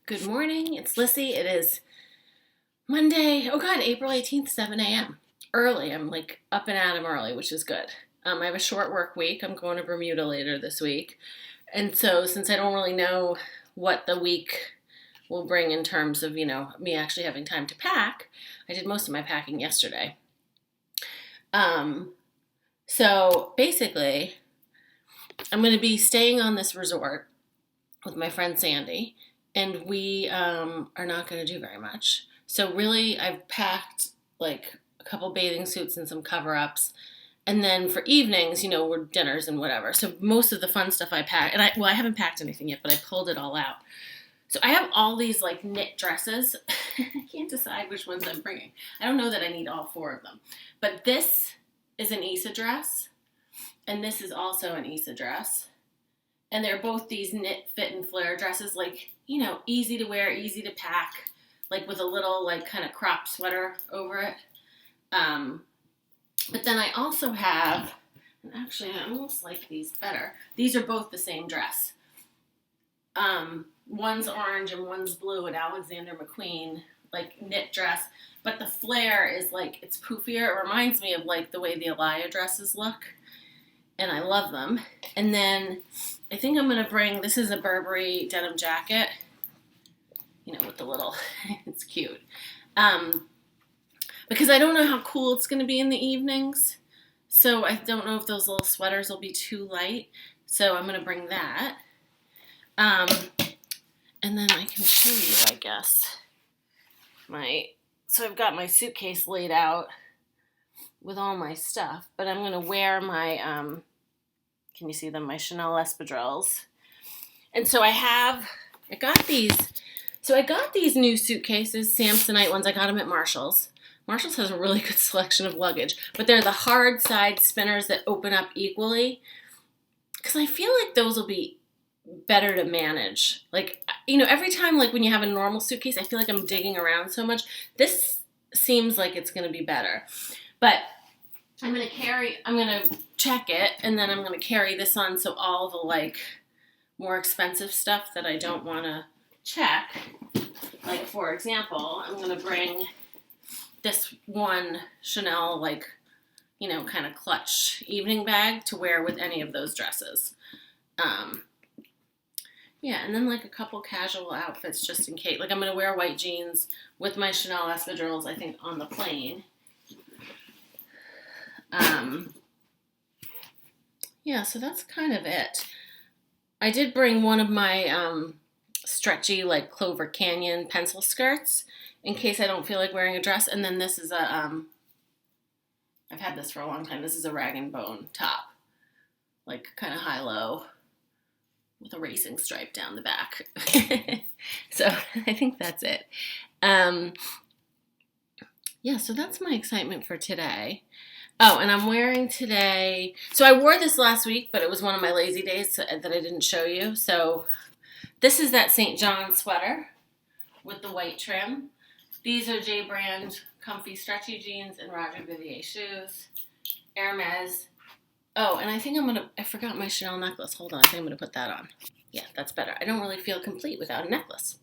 Good morning, it's Lissy. It is Monday, oh God, April 18th, 7 a.m. Early, I'm like up and at 'em early, which is good. I have a short work week. I'm going to Bermuda later this week. And so since I don't really know what the week will bring in terms of, me actually having time to pack, I did most of my packing yesterday. Um, so basically, I'm going to be staying on this resort with my friend Sandy, and we are not going to do very much. So really, I've packed like a couple bathing suits and some cover-ups, and then for evenings, we're dinners and whatever. So most of the fun stuff I pack, and I haven't packed anything yet, but I pulled it all out. So I have all these like knit dresses. I can't decide which ones I'm bringing. I don't know that I need all four of them, but this is an Issa dress, and this is also an Issa dress. And they're both these knit fit and flare dresses, like, easy to wear, easy to pack, like with a little like kind of crop sweater over it. But then I also have, and actually I almost like these better. These are both the same dress. One's orange and one's blue, an Alexander McQueen like knit dress. But the flare is like, it's poofier. It reminds me of like the way the Elia dresses look. And I love them. And then I think I'm going to bring, this is a Burberry denim jacket, with the little, it's cute. Because I don't know how cool it's going to be in the evenings. So I don't know if those little sweaters will be too light. So I'm going to bring that. And then I can show you, I guess, so I've got my suitcase laid out with all my stuff, but I'm going to wear my, can you see them, my Chanel espadrilles. And so I got these new suitcases, Samsonite ones. I got them at Marshall's. Marshall's has a really good selection of luggage, but they're the hard side spinners that open up equally, because I feel like those will be better to manage. Like, every time, like when you have a normal suitcase, I feel like I'm digging around so much. This seems like it's going to be better. But I'm going to check it, and then I'm going to carry this on, so all the like more expensive stuff that I don't want to check, like for example, I'm going to bring this one Chanel like, kind of clutch evening bag to wear with any of those dresses. Yeah, and then like a couple casual outfits just in case. Like I'm going to wear white jeans with my Chanel espadrilles, I think, on the plane. Yeah, so that's kind of it. I did bring one of my stretchy like Clover Canyon pencil skirts in case I don't feel like wearing a dress. And then this is I've had this for a long time. This is a rag and bone top, like kind of high-low with a racing stripe down the back. So I think that's it. Yeah, so that's my excitement for today. Oh, and I'm wearing today, so I wore this last week, but it was one of my lazy days that I didn't show you. So this is that St. John sweater with the white trim. These are J brand comfy stretchy jeans and Roger Vivier shoes. Hermés. Oh, and I think I forgot my Chanel necklace. Hold on, I think I'm going to put that on. Yeah, that's better. I don't really feel complete without a necklace.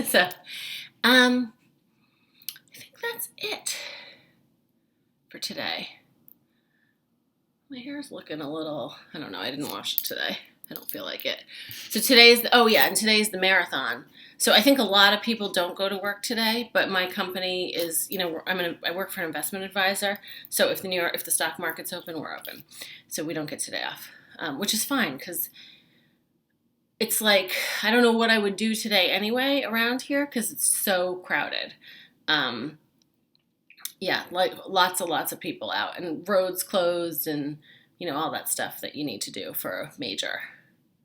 So, I think that's it for today. My hair's looking a little, I don't know, I didn't wash it today. I don't feel like it. So today's the marathon. So I think a lot of people don't go to work today, but my company is, I work for an investment advisor. So if the stock market's open, we're open. So we don't get today off, which is fine because it's like, I don't know what I would do today anyway around here because it's so crowded. Yeah, like lots of people out and roads closed and, all that stuff that you need to do for a major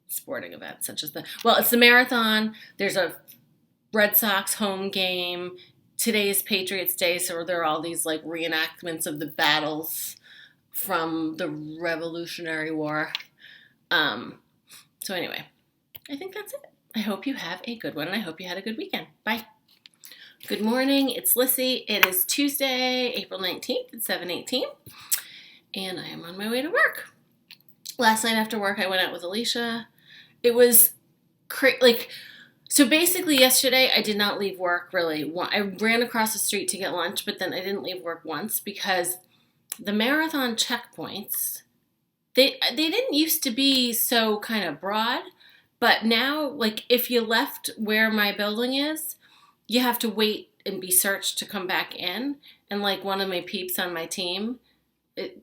sporting event such as it's the marathon. There's a Red Sox home game. Today is Patriots Day, so there are all these like reenactments of the battles from the Revolutionary War. So anyway, I think that's it. I hope you have a good one, and I hope you had a good weekend. Bye. Good morning, it's Lissy. It is Tuesday, April 19th at 7:18, and I am on my way to work. Last night after work, I went out with Alicia. It was So basically yesterday I did not leave work really. I ran across the street to get lunch, but then I didn't leave work once because the marathon checkpoints, they didn't used to be so kind of broad, but now like if you left where my building is, you have to wait and be searched to come back in. And like one of my peeps on my team,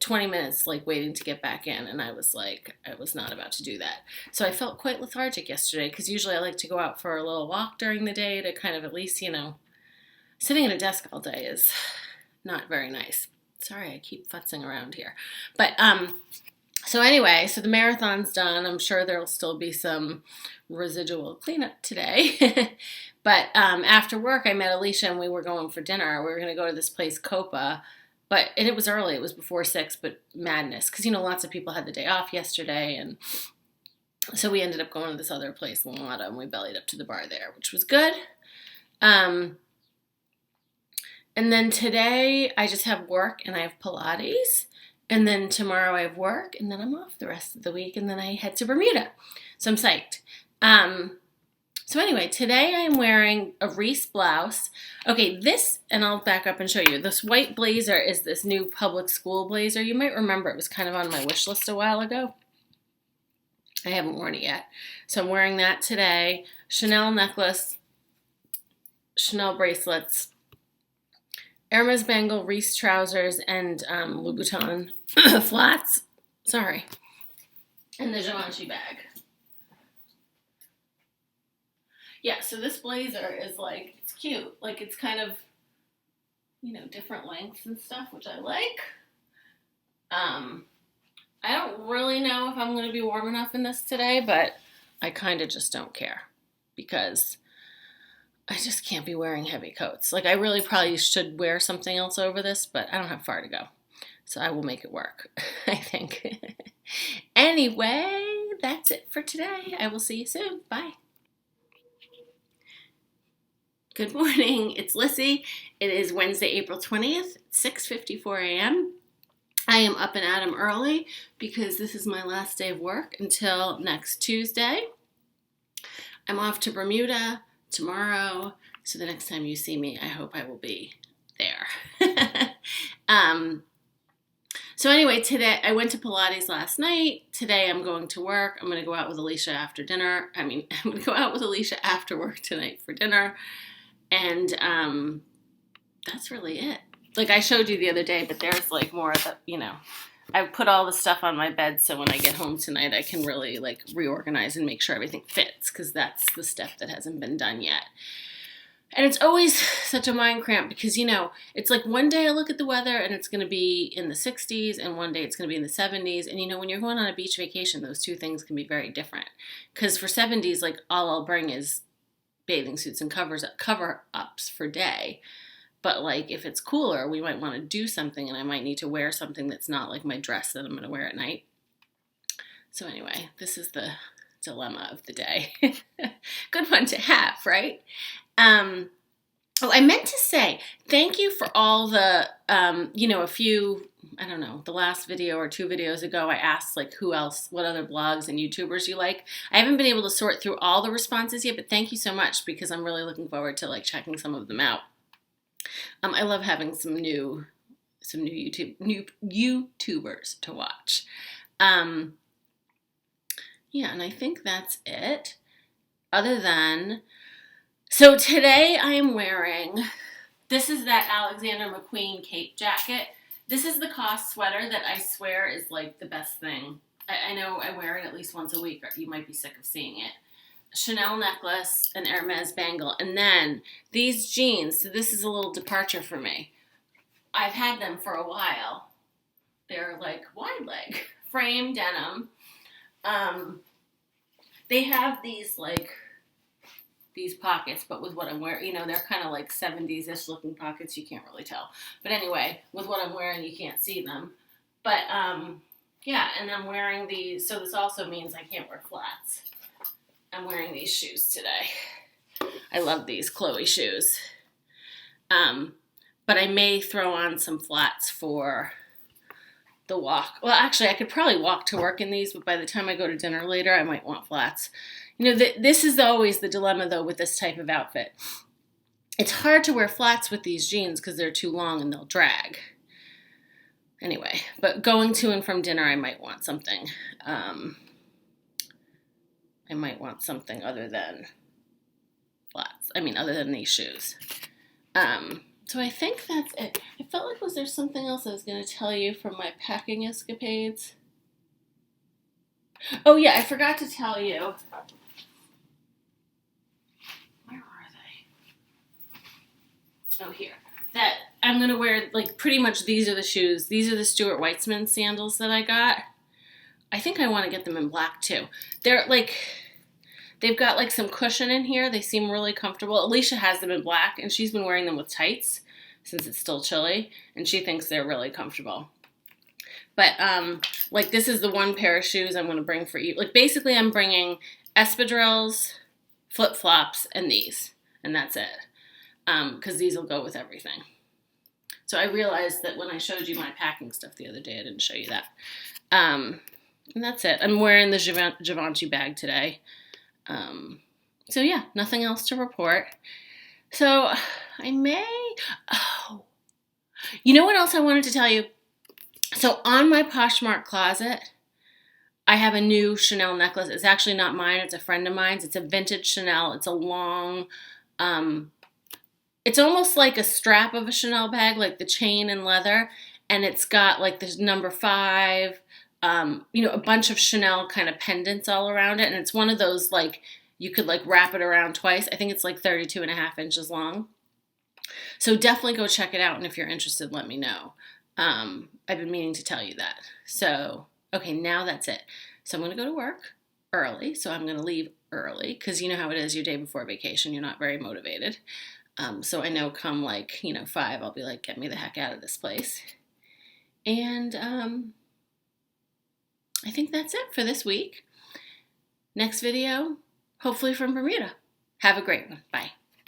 20 minutes like waiting to get back in, and I was like, I was not about to do that. So I felt quite lethargic yesterday because usually I like to go out for a little walk during the day to kind of at least, sitting at a desk all day is not very nice. Sorry, I keep futzing around here. But so anyway, so the marathon's done. I'm sure there'll still be some residual cleanup today. But after work, I met Alicia and we were going for dinner. We were going to go to this place, Copa. And it was early. It was before 6, but madness. Because, lots of people had the day off yesterday. And so we ended up going to this other place, Louboutin, and we bellied up to the bar there, which was good. And then today I just have work and I have Pilates. And then tomorrow I have work. And then I'm off the rest of the week. And then I head to Bermuda. So I'm psyched. So anyway, today I'm wearing a Reese blouse. Okay, and I'll back up and show you. This white blazer is this new public school blazer. You might remember it was kind of on my wish list a while ago. I haven't worn it yet. So I'm wearing that today. Chanel necklace, Chanel bracelets, Hermés bangle, Reese trousers, and Louboutin flats. Sorry. And the Givenchy bag. Yeah, so this blazer is like, it's cute. Like, it's kind of, different lengths and stuff, which I like. I don't really know if I'm going to be warm enough in this today, but I kind of just don't care because I just can't be wearing heavy coats. Like, I really probably should wear something else over this, but I don't have far to go. So I will make it work, I think. Anyway, that's it for today. I will see you soon. Bye. Good morning, it's Lissy. It is Wednesday, April 20th, 6:54 a.m. I am up and at 'em early because this is my last day of work until next Tuesday. I'm off to Bermuda tomorrow, so the next time you see me, I hope I will be there. So anyway, today I went to Pilates last night. Today I'm going to work. I'm going to go out with Alicia after dinner. I'm going to go out with Alicia after work tonight for dinner. And that's really it. Like I showed you the other day, but there's like more of the, I put all the stuff on my bed so when I get home tonight, I can really like reorganize and make sure everything fits because that's the step that hasn't been done yet. And it's always such a mind cramp because, it's like one day I look at the weather and it's going to be in the 60s and one day it's going to be in the 70s. And, when you're going on a beach vacation, those two things can be very different. Because for 70s, like all I'll bring is bathing suits and cover-ups for day. But like if it's cooler, we might want to do something and I might need to wear something that's not like my dress that I'm going to wear at night. So anyway, this is the dilemma of the day. Good one to have, right? I meant to say thank you for all the, a few, I don't know, the last video or 2 videos ago, I asked like what other blogs and YouTubers you like. I haven't been able to sort through all the responses yet, but thank you so much because I'm really looking forward to like checking some of them out. I love having some new YouTubers to watch. Yeah, and I think that's it. Other than, so today I am wearing, this is that Alexander McQueen cape jacket. This is the COS sweater that I swear is like the best thing. I know I wear it at least once a week, or you might be sick of seeing it. Chanel necklace, an Hermès bangle, and then these jeans. So this is a little departure for me. I've had them for a while. They're like wide leg, frame denim. They have these pockets, but with what I'm wearing, they're kind of like 70s-ish looking pockets. You can't really tell. But anyway, with what I'm wearing, you can't see them. But, yeah, and I'm wearing these, so this also means I can't wear flats. I'm wearing these shoes today. I love these Chloe shoes. But I may throw on some flats for the walk. Well, actually, I could probably walk to work in these, but by the time I go to dinner later, I might want flats. This is always the dilemma, though, with this type of outfit. It's hard to wear flats with these jeans because they're too long and they'll drag. Anyway, but going to and from dinner, I might want something. Other than flats. Other than these shoes. So I think that's it. I felt like, was there something else I was going to tell you from my packing escapades? Oh yeah, I forgot to tell you. Where are they? Oh, here. That I'm going to wear, like, pretty much these are the shoes. These are the Stuart Weitzman sandals that I got. I think I want to get them in black too. They're like, they've got like some cushion in here. They seem really comfortable. Alicia has them in black and she's been wearing them with tights since it's still chilly and she thinks they're really comfortable. But like this is the one pair of shoes I'm going to bring for you. Like basically I'm bringing espadrilles, flip-flops, and these. And that's it. Because these will go with everything. So I realized that when I showed you my packing stuff the other day, I didn't show you that. And that's it. I'm wearing the Givenchy bag today. So yeah, nothing else to report. So you know what else I wanted to tell you? So on my Poshmark closet, I have a new Chanel necklace. It's actually not mine. It's a friend of mine's. It's a vintage Chanel. It's a long, it's almost like a strap of a Chanel bag, like the chain and leather. And it's got like this number 5, a bunch of Chanel kind of pendants all around it. And it's one of those, like, you could like wrap it around twice. I think it's like 32.5 inches long. So definitely go check it out. And if you're interested, let me know. I've been meaning to tell you that. So, okay, now that's it. So I'm going to go to work early. So I'm going to leave early because you know how it is your day before vacation. You're not very motivated. So I know come like, 5, I'll be like, get me the heck out of this place. And I think that's it for this week. Next video, hopefully from Bermuda. Have a great one. Bye.